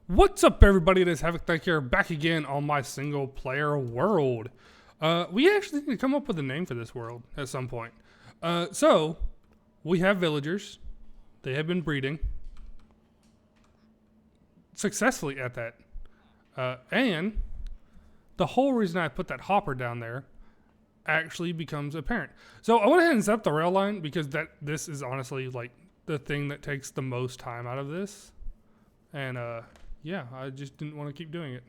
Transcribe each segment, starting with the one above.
What's up, everybody? It is Havoc Tech here, back again on my single player world. We actually need to come up with a name for this world at some point. So, we have villagers. They have been breeding successfully at that. And the whole reason I put that hopper down there actually becomes apparent. So, I went ahead and set up the rail line because this is honestly like the thing that takes the most time out of this. And, yeah, I just didn't want to keep doing it.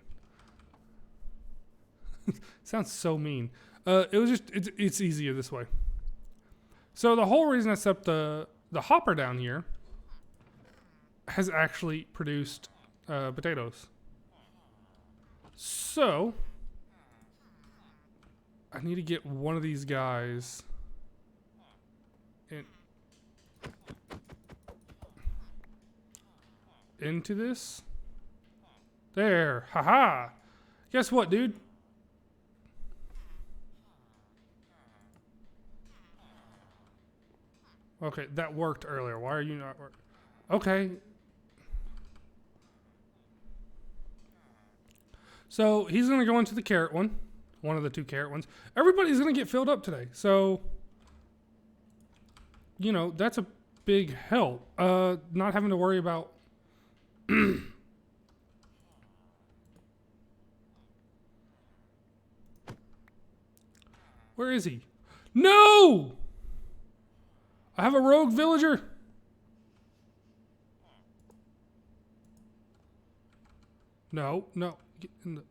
Sounds so mean. It's easier this way. So the whole reason I set up the hopper down here has actually produced potatoes. So I need to get one of these guys into this. There, haha. Guess what, dude? Okay, that worked earlier. Why are you not working? Okay. So he's gonna go into the carrot one of the two carrot ones. Everybody's gonna get filled up today. So, you know, that's a big help. Not having to worry about Where is he? No! I have a rogue villager. No. Get in the...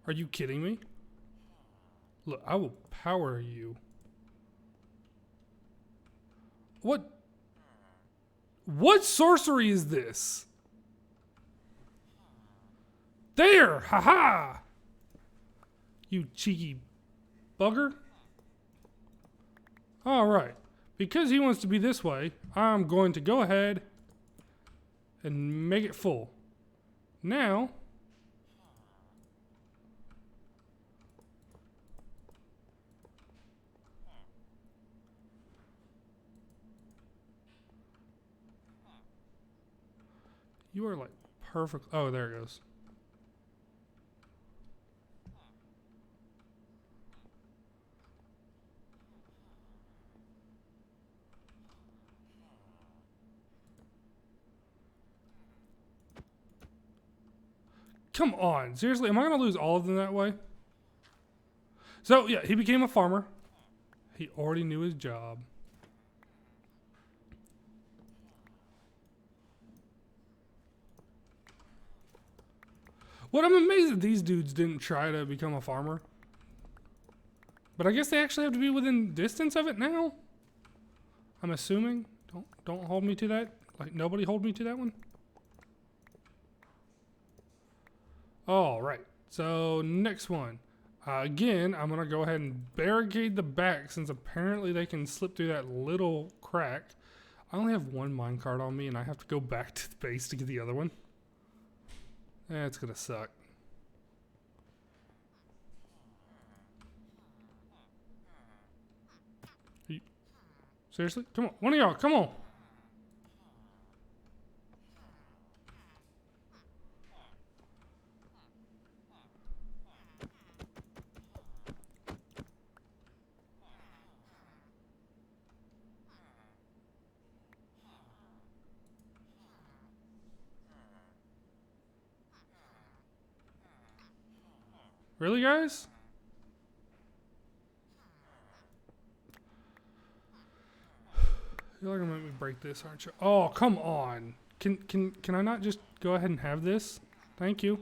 Are you kidding me? Look, I will power you. What sorcery is this? There! Haha! You cheeky bugger. Alright. Because he wants to be this way, I'm going to go ahead and make it full. Now, you are like perfect. Oh, there it goes. Come on. Seriously, am I going to lose all of them that way? So, yeah, he became a farmer. He already knew his job. What I'm amazed that these dudes didn't try to become a farmer. But I guess they actually have to be within distance of it now. I'm assuming. Don't hold me to that. Like, nobody hold me to that one. All right. So next one. Again, I'm gonna go ahead and barricade the back since apparently they can slip through that little crack. I only have one minecart on me, and I have to go back to the base to get the other one. That's gonna suck. Seriously? Come on. One of y'all, come on. Really, guys? You're gonna make me break this, aren't you? Oh, come on. Can I not just go ahead and have this? Thank you.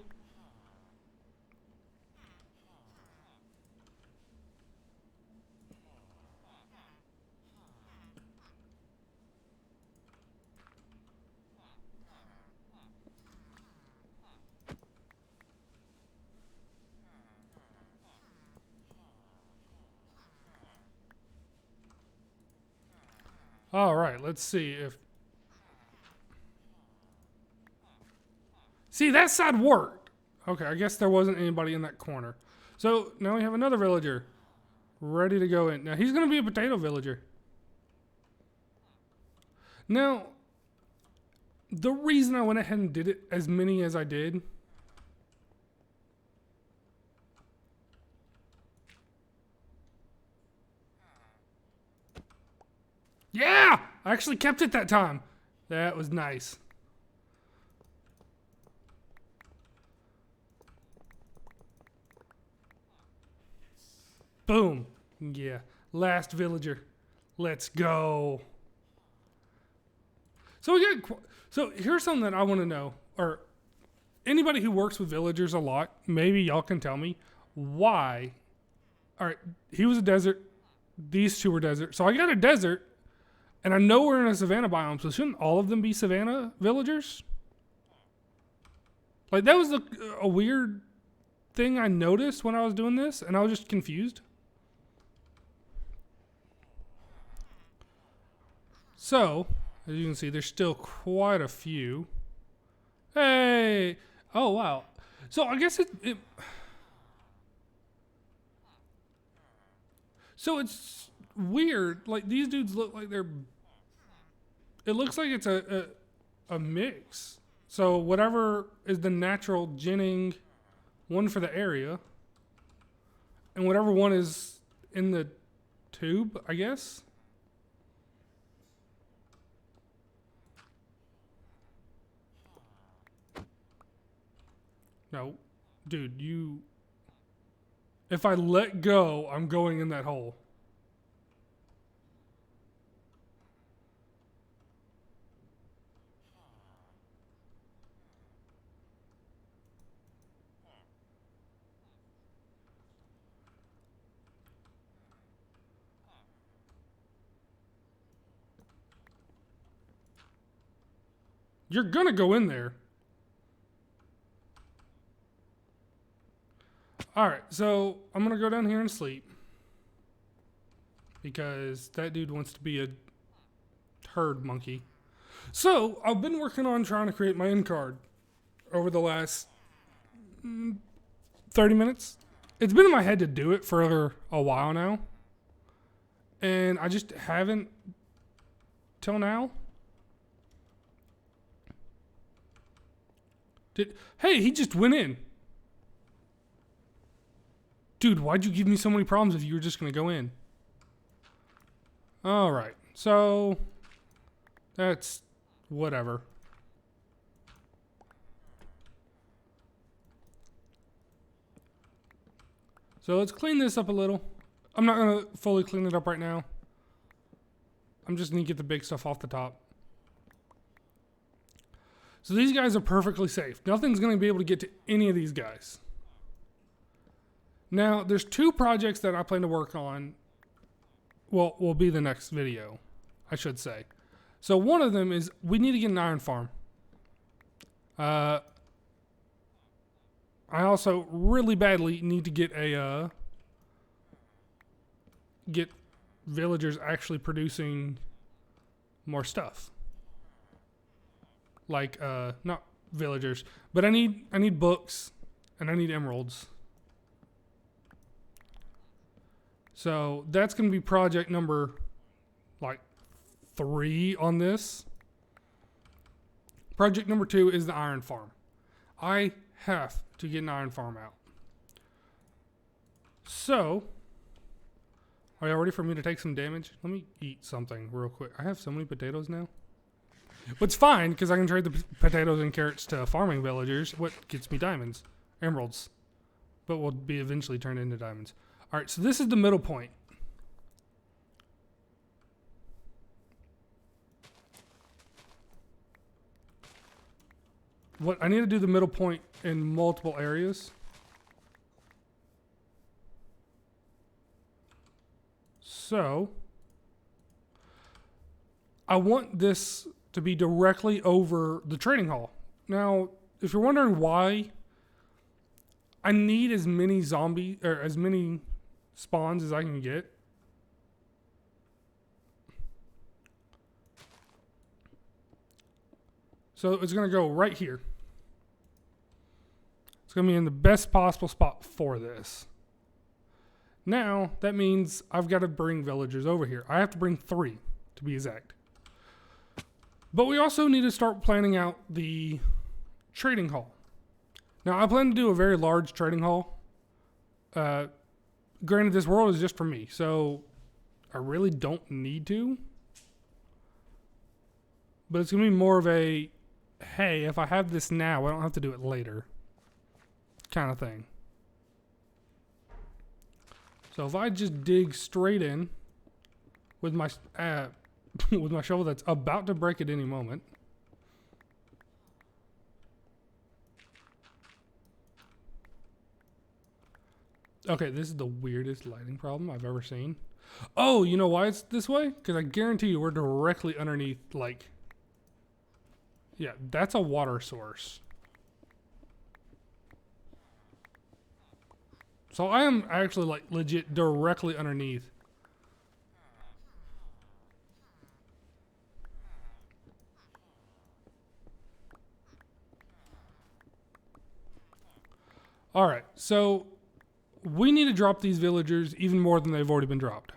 All right, let's see if... See, that side worked. Okay, I guess there wasn't anybody in that corner. So now we have another villager ready to go in. Now he's going to be a potato villager. Now, the reason I went ahead and did it as many as I did yeah! I actually kept it that time. That was nice. Boom. Yeah. Last villager. Let's go. So we got. So here's something that I want to know, or anybody who works with villagers a lot, maybe y'all can tell me why. All right, he was a desert. These two were desert. So I got a desert, and I know we're in a savanna biome. So shouldn't all of them be savanna villagers? Like that was a weird thing I noticed when I was doing this, and I was just confused. So, as you can see, there's still quite a few. Hey! Oh, wow. So, I guess it so it's weird. Like, these dudes look like they're... It looks like it's a mix. So, whatever is the natural ginning one for the area, and whatever one is in the tube, I guess. No, dude, you... If I let go, I'm going in that hole. You're gonna go in there. Alright, so I'm gonna go down here and sleep. Because that dude wants to be a herd monkey. So, I've been working on trying to create my end card over the last 30 minutes. It's been in my head to do it for a while now. And I just haven't till now. Hey, he just went in. Dude, why'd you give me so many problems if you were just going to go in? Alright, so that's whatever. So let's clean this up a little. I'm not going to fully clean it up right now. I'm just going to get the big stuff off the top. So these guys are perfectly safe. Nothing's going to be able to get to any of these guys. Now, there's two projects that I plan to work on. Well, will be the next video, I should say. So one of them is we need to get an iron farm. I also really badly need to get a get villagers actually producing more stuff. Like not villagers, but I need books and I need emeralds. So that's going to be project number like 3 on this. Project number 2 is the iron farm. I have to get an iron farm out. So, are you ready for me to take some damage? Let me eat something real quick. I have so many potatoes now. It's fine because I can trade the potatoes and carrots to farming villagers. What gets me diamonds? Emeralds. But will be eventually turned into diamonds. Alright, so this is the middle point. What I need to do the middle point in multiple areas. So, I want this to be directly over the trading hall. Now, if you're wondering why, I need as many zombies or as many spawns as I can get. So it's going to go right here. It's going to be in the best possible spot for this. Now, that means I've got to bring villagers over here. I have to bring 3, to be exact. But we also need to start planning out the trading hall. Now, I plan to do a very large trading hall. Granted, this world is just for me, so I really don't need to. But it's going to be more of a, hey, if I have this now, I don't have to do it later kind of thing. So if I just dig straight in with my with my shovel that's about to break at any moment. Okay, this is the weirdest lighting problem I've ever seen. Oh, you know why it's this way? Because I guarantee you we're directly underneath, like... Yeah, that's a water source. So I am actually, like, legit directly underneath. Alright, so... we need to drop these villagers even more than they've already been dropped.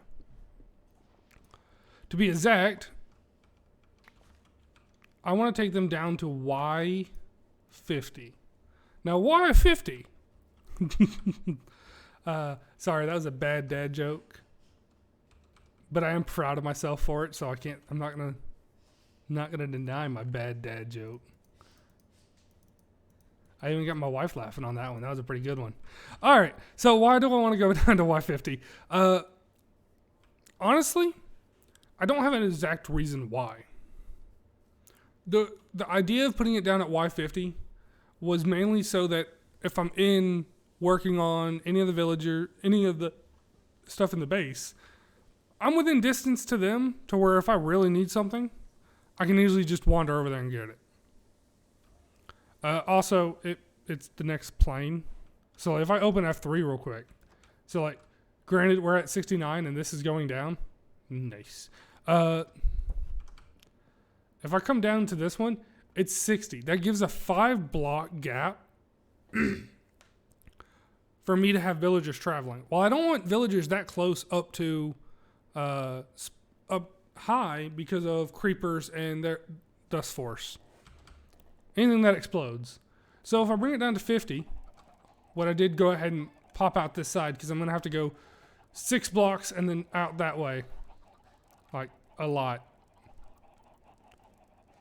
To be exact, I want to take them down to Y50. Now, Y50? Sorry, that was a bad dad joke. But I am proud of myself for it, so I'm not gonna deny my bad dad joke. I even got my wife laughing on that one. That was a pretty good one. All right. So why do I want to go down to Y50? Honestly, I don't have an exact reason why. The idea of putting it down at Y50 was mainly so that if I'm working on any of the stuff in the base, I'm within distance to them to where if I really need something, I can easily just wander over there and get it. Also, it's the next plane. So if I open F3 real quick. So like, granted we're at 69 and this is going down. Nice. If I come down to this one, it's 60. That gives a 5 block gap for me to have villagers traveling. Well, I don't want villagers that close up to up high because of creepers and their dust force. Anything that explodes. So if I bring it down to 50, what I did go ahead and pop out this side because I'm going to have to go 6 blocks and then out that way. Like, a lot.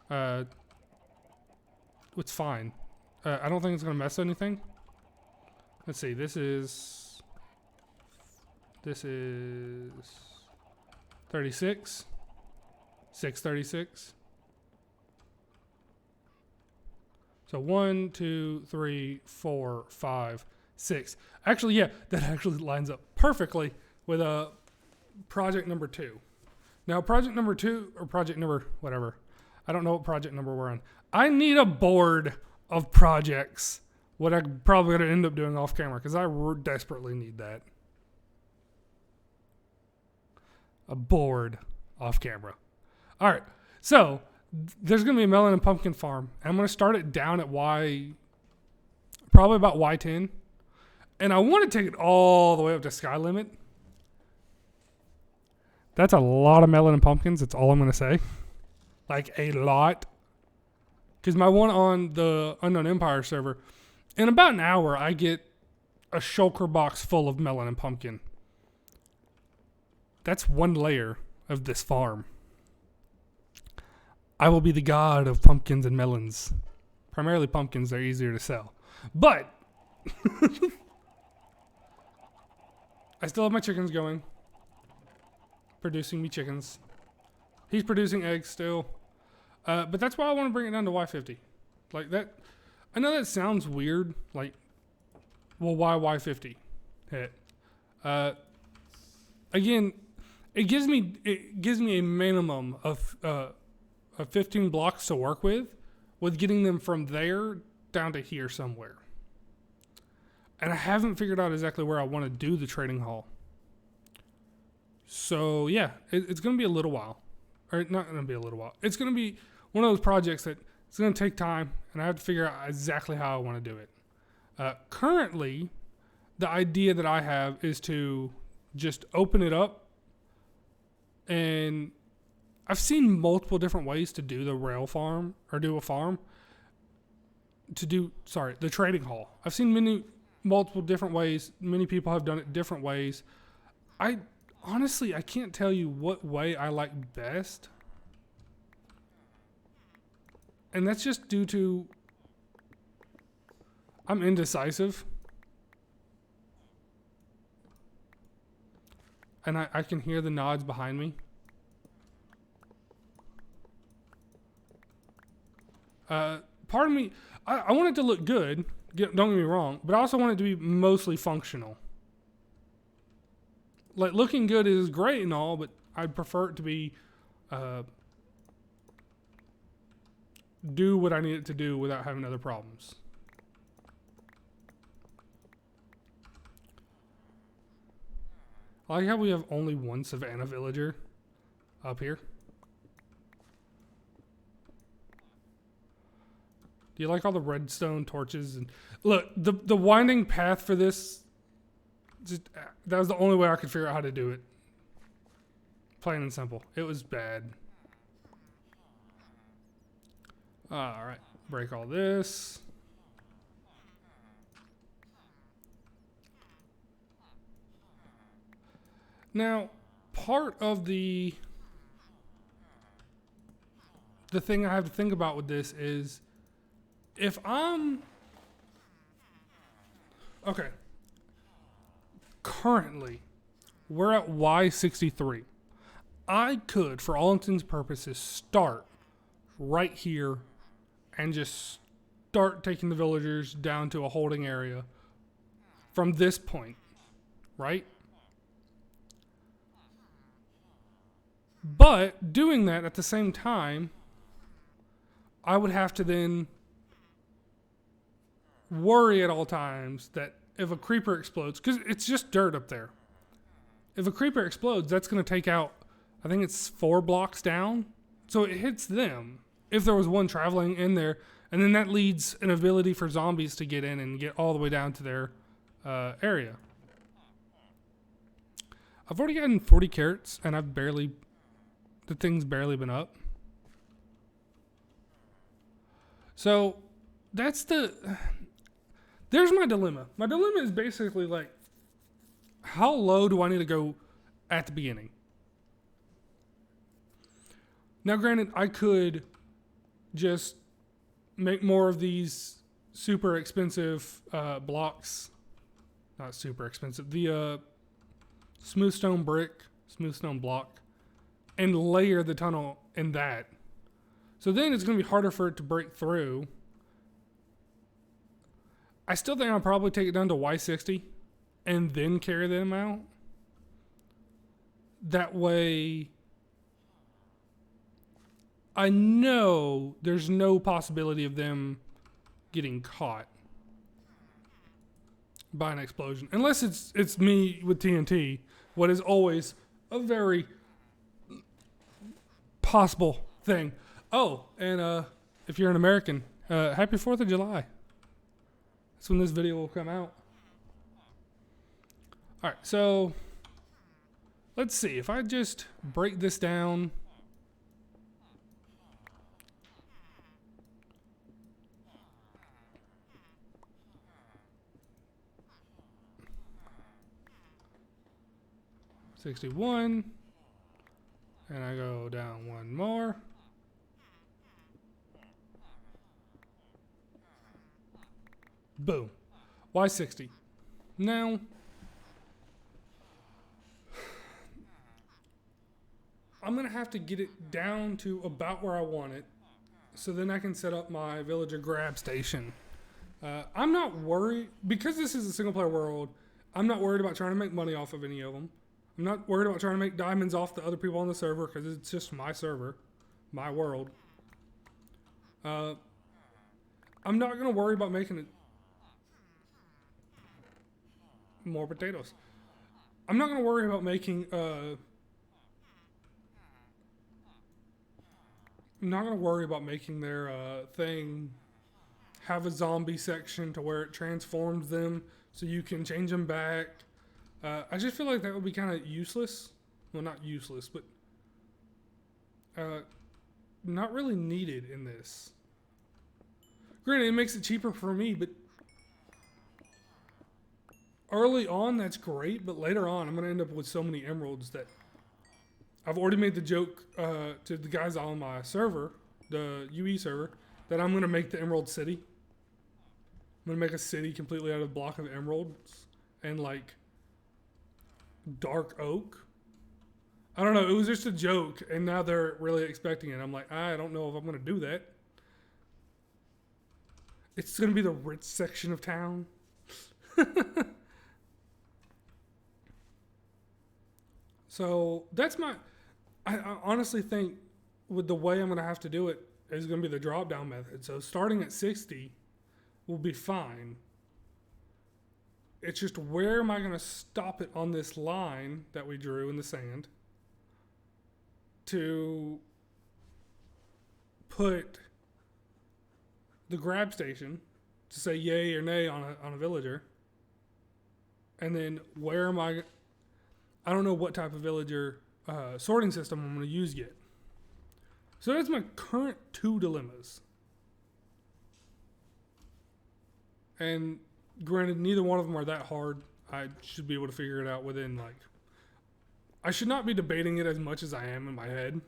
It's fine. I don't think it's going to mess anything. Let's see, this is 36. 636. So 1, 2, 3, 4, 5, 6. Actually, yeah, that actually lines up perfectly with project number 2. Now, project number 2, or project number, whatever. I don't know what project number we're on. I need a board of projects. What I'm probably going to end up doing off camera, because I desperately need that. A board off camera. All right, so... there's going to be a melon and pumpkin farm. And I'm going to start it down at probably about Y10. And I want to take it all the way up to sky limit. That's a lot of melon and pumpkins. That's all I'm going to say. Like a lot. Because my one on the Unknown Empire server, in about an hour, I get a shulker box full of melon and pumpkin. That's one layer of this farm. I will be the god of pumpkins and melons. Primarily pumpkins, they're easier to sell. But, I still have my chickens going. Producing me chickens. He's producing eggs still. But that's why I want to bring it down to Y50. Like that, I know that sounds weird. Like, well, why Y50? Hit. Again, it gives me a minimum of 15 blocks to work with getting them from there down to here somewhere. And I haven't figured out exactly where I want to do the trading hall. So yeah, it's going to be a little while. Or not going to be a little while. It's going to be one of those projects that it's going to take time, and I have to figure out exactly how I want to do it. Currently, the idea that I have is to just open it up. And I've seen multiple different ways to do the rail farm, or do a farm. The trading hall. I've seen multiple different ways. Many people have done it different ways. I can't tell you what way I like best. And that's just due to I'm indecisive. And I can hear the nods behind me. Part of me, I want it to look good, don't get me wrong, but I also want it to be mostly functional. Like, looking good is great and all, but I'd prefer it to be, do what I need it to do without having other problems. I like how we have only one Savannah villager up here. Do you like all the redstone torches? And look, the winding path for this, that was the only way I could figure out how to do it. Plain and simple. It was bad. Alright, break all this. Now, part of the thing I have to think about with this is, if I'm... Okay. Currently, we're at Y63. I could, for all intents and purposes, start right here and just start taking the villagers down to a holding area from this point, right? But doing that at the same time, I would have to then worry at all times that if a creeper explodes, because it's just dirt up there. If a creeper explodes, that's going to take out, I think it's 4 blocks down. So it hits them if there was one traveling in there. And then that leads an ability for zombies to get in and get all the way down to their area. I've already gotten 40 carrots and the thing's barely been up. So there's my dilemma. My dilemma is basically like, how low do I need to go at the beginning? Now, granted, I could just make more of these super expensive blocks. Not super expensive. The smooth stone block, and layer the tunnel in that. So then it's going to be harder for it to break through. I still think I'll probably take it down to Y60 and then carry them out. That way, I know there's no possibility of them getting caught by an explosion. Unless it's me with TNT, what is always a very possible thing. Oh, and if you're an American, happy 4th of July. That's when this video will come out. Alright, so let's see. If I just break this down. $61. And I go down one more. Boom. Y60. Now, I'm going to have to get it down to about where I want it, so then I can set up my villager grab station. I'm not worried, because this is a single player world, I'm not worried about trying to make money off of any of them. I'm not worried about trying to make diamonds off the other people on the server, because it's just my server, my world. I'm not going to worry about making it more potatoes. I'm not going to worry about making I'm not going to worry about making their thing have a zombie section to where it transforms them so you can change them back. I just feel like that would be kind of useless. Well, not useless, but not really needed in this. Granted, it makes it cheaper for me, but early on, that's great. But later on, I'm going to end up with so many emeralds that I've already made the joke to the guys on my server, the UE server, that I'm going to make the Emerald City. I'm going to make a city completely out of a block of emeralds and like dark oak. I don't know. It was just a joke, and now they're really expecting it. I'm like, I don't know if I'm going to do that. It's going to be the rich section of town. So that's my... I honestly think with the way I'm going to have to do it is going to be the drop down method. So starting at 60 will be fine. It's just where am I going to stop it on this line that we drew in the sand to put the grab station to say yay or nay on a villager. And then where am I don't know what type of villager sorting system I'm going to use yet. So that's my current two dilemmas. And granted, neither one of them are that hard. I should be able to figure it out within like... I should not be debating it as much as I am in my head.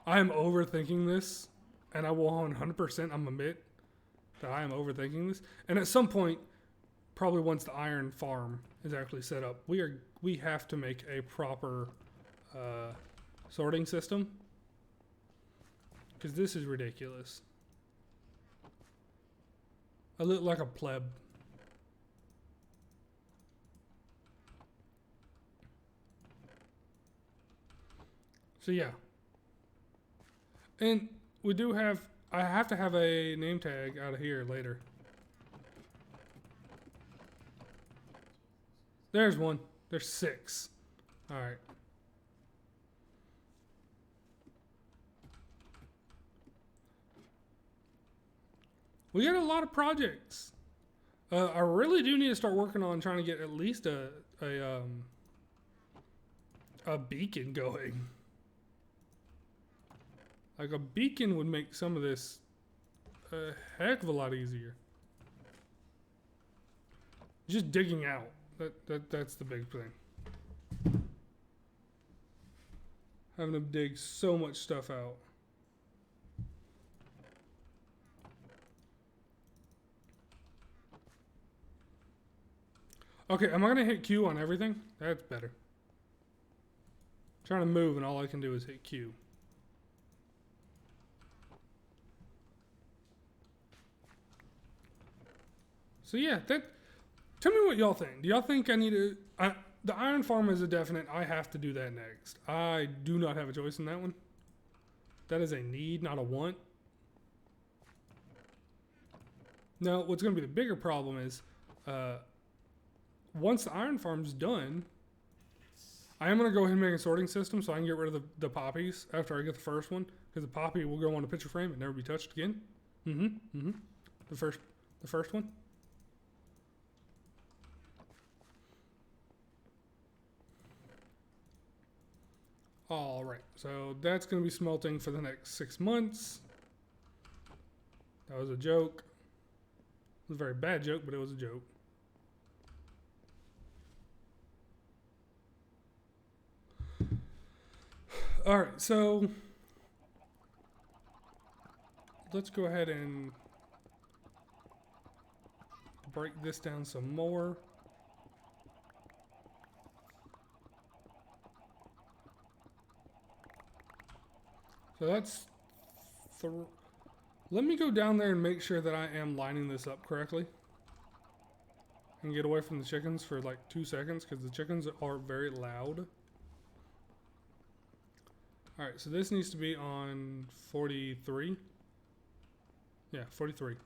I am overthinking this, and I will 100% admit that I am overthinking this. And at some point, probably once the iron farm is actually set up, we have to make a proper sorting system. Because this is ridiculous. I look like a pleb. So yeah. And we do have... I have to have a name tag out of here later. There's one. There's 6. Alright. We got a lot of projects. I really do need to start working on trying to get at least a beacon going. Like a beacon would make some of this a heck of a lot easier. Just digging out. That's the big thing. Having to dig so much stuff out. Okay, am I going to hit Q on everything? That's better. I'm trying to move and all I can do is hit Q. So yeah, tell me what y'all think. Do y'all think I need to... the iron farm is a definite. I have to do that next. I do not have a choice in that one. That is a need, not a want. Now, what's going to be the bigger problem is... once the iron farm's done, I am going to go ahead and make a sorting system so I can get rid of the poppies after I get the first one. Because the poppy will go on a picture frame and never be touched again. The first one. Alright, so that's going to be smelting for the next 6 months. That was a joke. It was a very bad joke, but it was a joke. Alright, so let's go ahead and break this down some more. So that's... Let me go down there and make sure that I am lining this up correctly. And get away from the chickens for like 2 seconds because the chickens are very loud. Alright, so this needs to be on 43. Yeah, 43.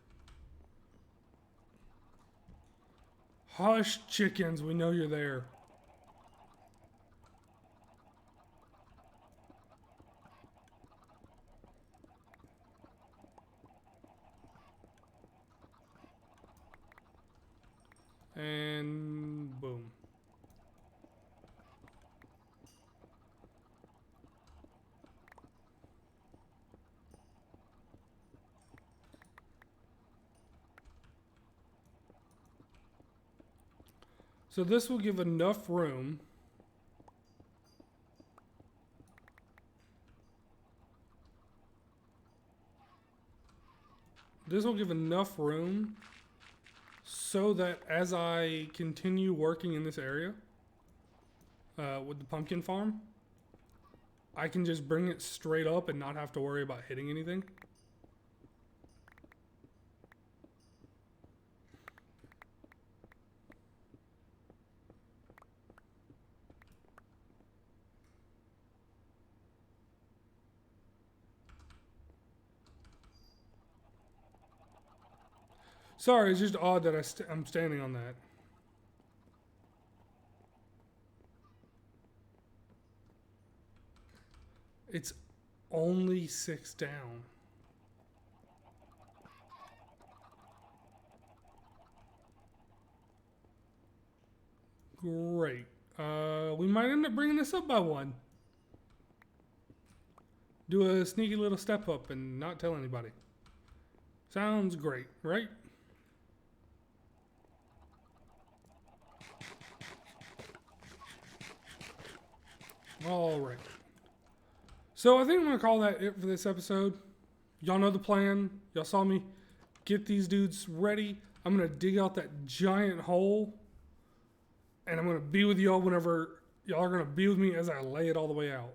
Hush, chickens, we know you're there. And boom. So this will give enough room. This will give enough room so that as I continue working in this area with the pumpkin farm, I can just bring it straight up and not have to worry about hitting anything. Sorry, it's just odd that I'm standing on that. It's only 6 down. Great. We might end up bringing this up by 1. Do a sneaky little step up and not tell anybody. Sounds great, right? All right. So I think I'm going to call that it for this episode. Y'all know the plan. Y'all saw me get these dudes ready. I'm going to dig out that giant hole. And I'm going to be with y'all whenever y'all are going to be with me as I lay it all the way out.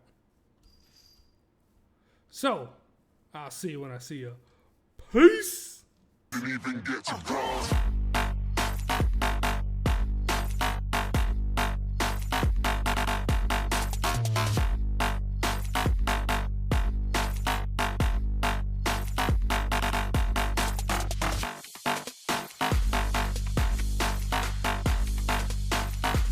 So, I'll see you when I see you. Peace! Didn't even get to